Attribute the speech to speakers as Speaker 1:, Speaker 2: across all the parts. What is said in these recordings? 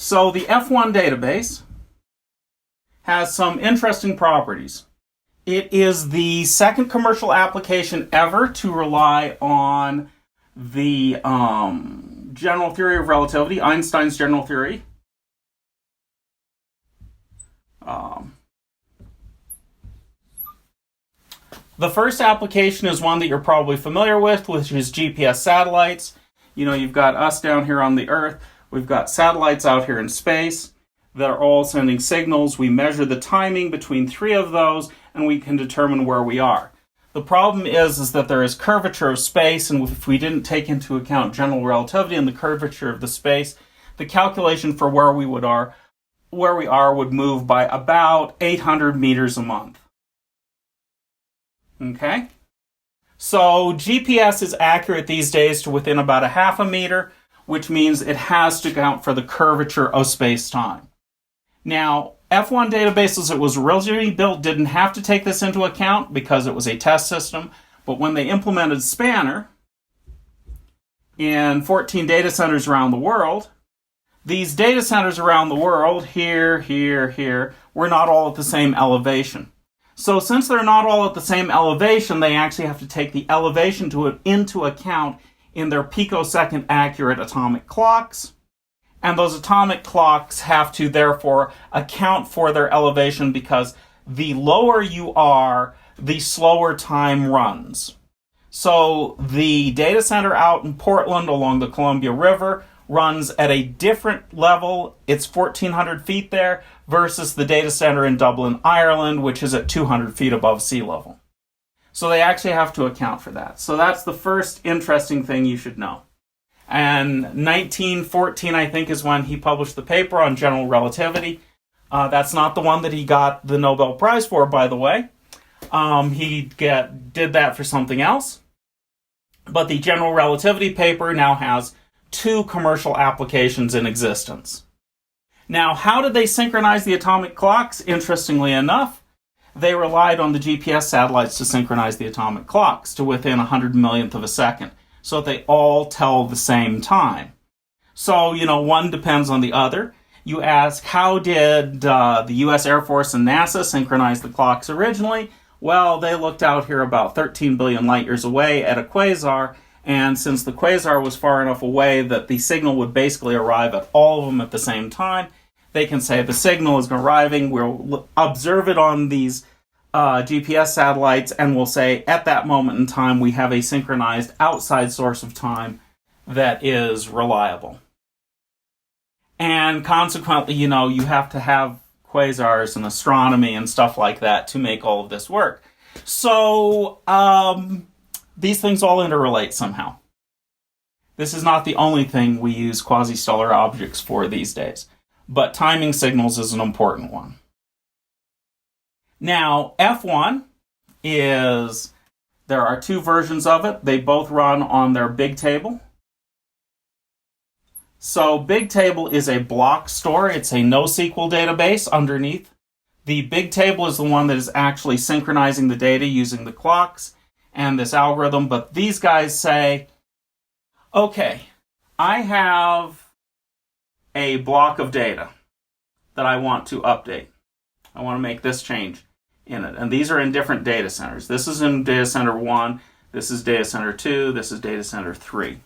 Speaker 1: So the F1 database has some interesting properties. It is the second commercial application ever to rely on the general theory of relativity, Einstein's general theory. The first application is one that you're probably familiar with, which is GPS satellites. You know, you've got us down here on the Earth. We've got satellites out here in space that are all sending signals. We measure the timing between 3 of those, and we can determine where we are. The problem is that there is curvature of space, and if we didn't take into account general relativity and the curvature of the space, the calculation for where we are would move by about 800 meters a month. Okay? So GPS is accurate these days to within about a half a meter, which means it has to account for the curvature of space-time. Now, F1 database, as it was originally built, didn't have to take this into account because it was a test system, but when they implemented Spanner in 14 data centers around the world, these data centers around the world, here, were not all at the same elevation. So since they're not all at the same elevation, they actually have to take the elevation into account in their picosecond accurate atomic clocks. And those atomic clocks have to therefore account for their elevation because the lower you are, the slower time runs. So the data center out in Portland along the Columbia River runs at a different level. It's 1,400 feet there versus the data center in Dublin, Ireland, which is at 200 feet above sea level. So they actually have to account for that. So that's the first interesting thing you should know. And 1914, I think, is when he published the paper on general relativity. That's not the one that he got the Nobel Prize for, by the way. He did that for something else. But the general relativity paper now has 2 commercial applications in existence. Now, how did they synchronize the atomic clocks? Interestingly enough, they relied on the GPS satellites to synchronize the atomic clocks to within 100 millionth of a second, so that they all tell the same time. So, one depends on the other. You ask, how did the U.S. Air Force and NASA synchronize the clocks originally? Well, they looked out here about 13 billion light years away at a quasar, and since the quasar was far enough away that the signal would basically arrive at all of them at the same time, they can say the signal is arriving, we'll observe it on these GPS satellites, and we'll say at that moment in time we have a synchronized outside source of time that is reliable. And consequently, you have to have quasars and astronomy and stuff like that to make all of this work. So, these things all interrelate somehow. This is not the only thing we use quasi-stellar objects for these days, but timing signals is an important one. Now, F1 there are 2 versions of it. They both run on their big table. So big table is a block store. It's a NoSQL database underneath. The big table is the one that is actually synchronizing the data using the clocks and this algorithm. But these guys say, okay, I have a block of data that I want to update. I want to make this change in it. And these are in different data centers. This is in data center 1. This is data center 2. This is data center 3.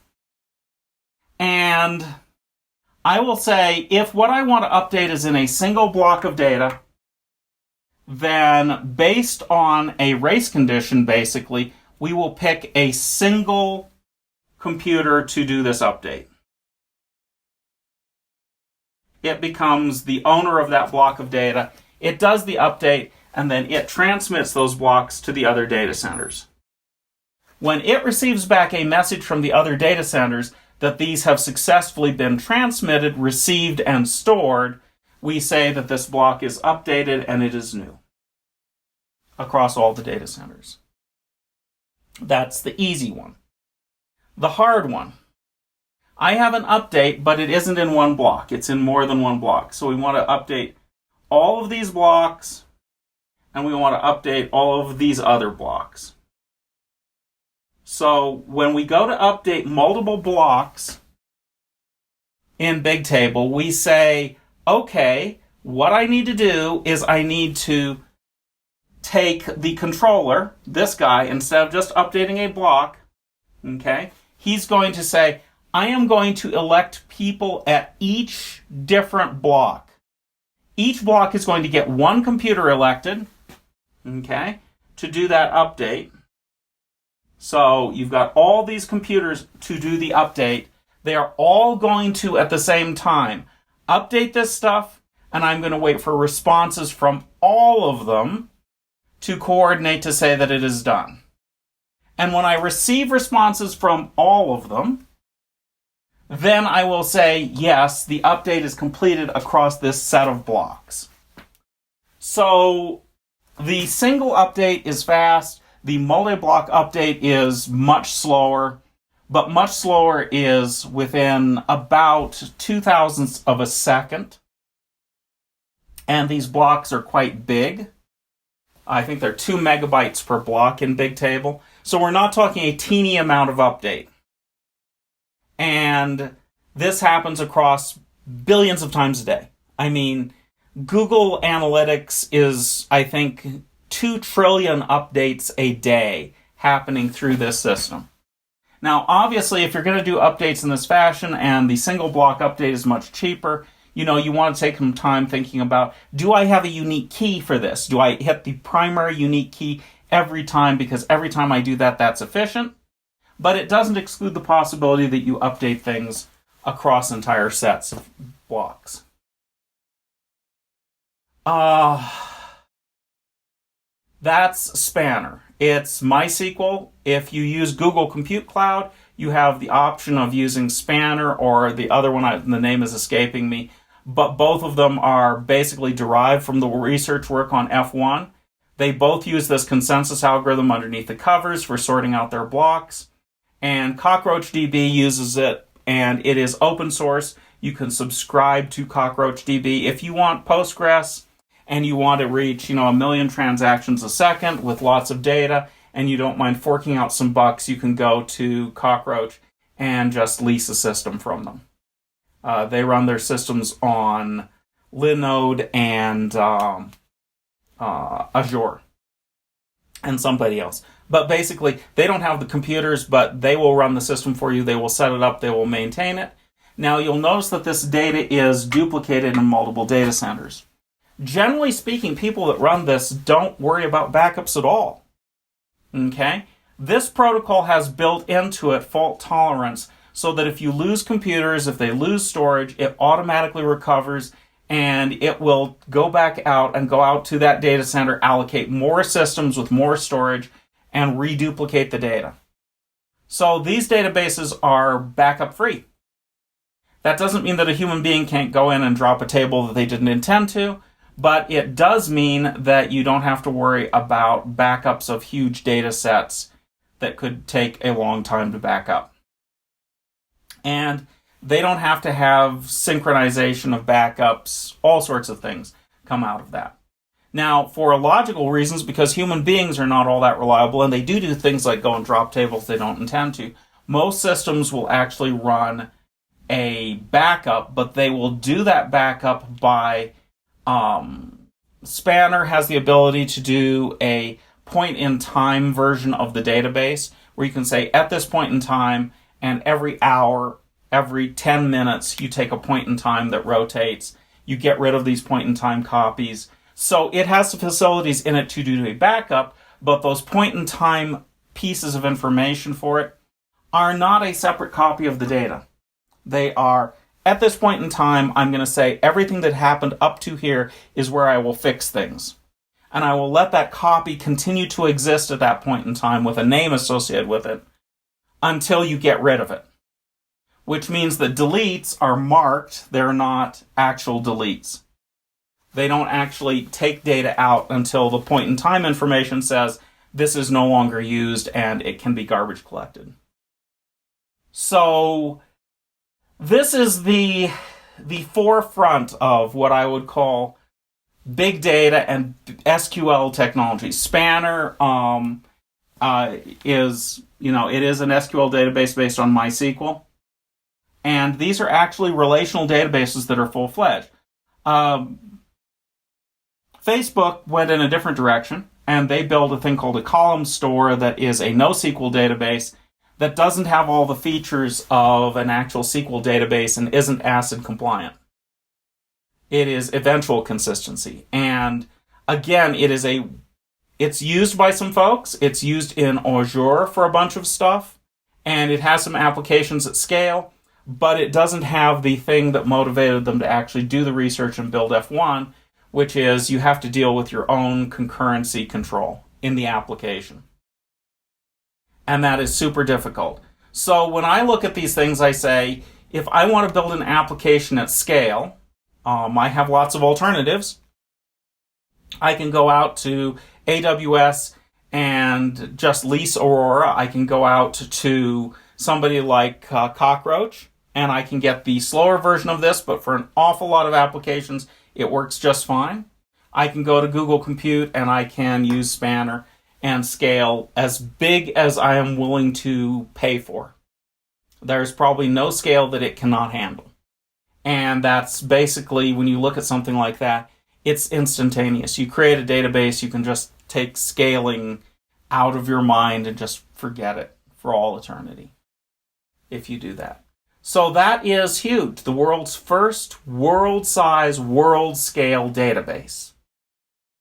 Speaker 1: And I will say, if what I want to update is in a single block of data, then based on a race condition, basically, we will pick a single computer to do this update. It becomes the owner of that block of data. It does the update, and then it transmits those blocks to the other data centers. When it receives back a message from the other data centers that these have successfully been transmitted, received, and stored, we say that this block is updated and it is new across all the data centers. That's the easy one. The hard one. I have an update, but it isn't in one block. It's in more than one block. So we want to update all of these blocks, and we want to update all of these other blocks. So when we go to update multiple blocks, in Bigtable, we say, okay, what I need to do is I need to take the controller, this guy, instead of just updating a block, okay, he's going to say, I am going to elect people at each different block. Each block is going to get one computer elected, okay, to do that update. So you've got all these computers to do the update. They are all going to, at the same time, update this stuff, and I'm going to wait for responses from all of them to coordinate to say that it is done. And when I receive responses from all of them, then I will say, yes, the update is completed across this set of blocks. So the single update is fast. The multi-block update is much slower, but much slower is within about 0.002 of a second. And these blocks are quite big. I think they're 2 megabytes per block in Bigtable. So we're not talking a teeny amount of update. And this happens across billions of times a day. I mean, Google Analytics is, I think, 2 trillion updates a day happening through this system. Now, obviously, if you're going to do updates in this fashion and the single block update is much cheaper, you want to take some time thinking about, do I have a unique key for this? Do I hit the primary unique key every time? Because every time I do that, that's efficient. But it doesn't exclude the possibility that you update things across entire sets of blocks. That's Spanner. It's MySQL. If you use Google Compute Cloud, you have the option of using Spanner or the other one, the name is escaping me. But both of them are basically derived from the research work on F1. They both use this consensus algorithm underneath the covers for sorting out their blocks. And CockroachDB uses it, and it is open source. You can subscribe to CockroachDB. If you want Postgres and you want to reach, 1 million transactions a second with lots of data, and you don't mind forking out some bucks, you can go to Cockroach and just lease a system from them. They run their systems on Linode and Azure and somebody else. But basically, they don't have the computers, but they will run the system for you. They will set it up. They will maintain it. Now, you'll notice that this data is duplicated in multiple data centers. Generally speaking, people that run this don't worry about backups at all. Okay? This protocol has built into it fault tolerance so that if you lose computers, if they lose storage, it automatically recovers and it will go back out and go out to that data center, allocate more systems with more storage, and reduplicate the data. So these databases are backup free. That doesn't mean that a human being can't go in and drop a table that they didn't intend to, but it does mean that you don't have to worry about backups of huge data sets that could take a long time to back up. And they don't have to have synchronization of backups, all sorts of things come out of that. Now, for logical reasons, because human beings are not all that reliable, and they do things like go and drop tables they don't intend to, most systems will actually run a backup, but they will do that backup by Spanner has the ability to do a point-in-time version of the database, where you can say, at this point in time, and every hour, every 10 minutes, you take a point in time that rotates. You get rid of these point-in-time copies. So it has the facilities in it to do a backup, but those point-in-time pieces of information for it are not a separate copy of the data. They are, at this point in time, I'm going to say everything that happened up to here is where I will fix things. And I will let that copy continue to exist at that point in time with a name associated with it until you get rid of it. Which means that deletes are marked, they're not actual deletes. They don't actually take data out until the point in time information says this is no longer used and it can be garbage collected. So this is the forefront of what I would call big data and SQL technology. Spanner is, it is an SQL database based on MySQL. And these are actually relational databases that are full-fledged. Facebook went in a different direction, and they built a thing called a column store that is a NoSQL database that doesn't have all the features of an actual SQL database and isn't ACID compliant. It is eventual consistency. And again, it's used by some folks. It's used in Azure for a bunch of stuff, and it has some applications at scale, but it doesn't have the thing that motivated them to actually do the research and build F1, which is you have to deal with your own concurrency control in the application. And that is super difficult. So when I look at these things, I say, if I want to build an application at scale, I have lots of alternatives. I can go out to AWS and just lease Aurora. I can go out to somebody like Cockroach, and I can get the slower version of this, but for an awful lot of applications, it works just fine. I can go to Google Compute, and I can use Spanner and scale as big as I am willing to pay for. There's probably no scale that it cannot handle. And that's basically, when you look at something like that, it's instantaneous. You create a database, you can just take scaling out of your mind and just forget it for all eternity if you do that. So that is huge. The world's first world-size, world-scale database.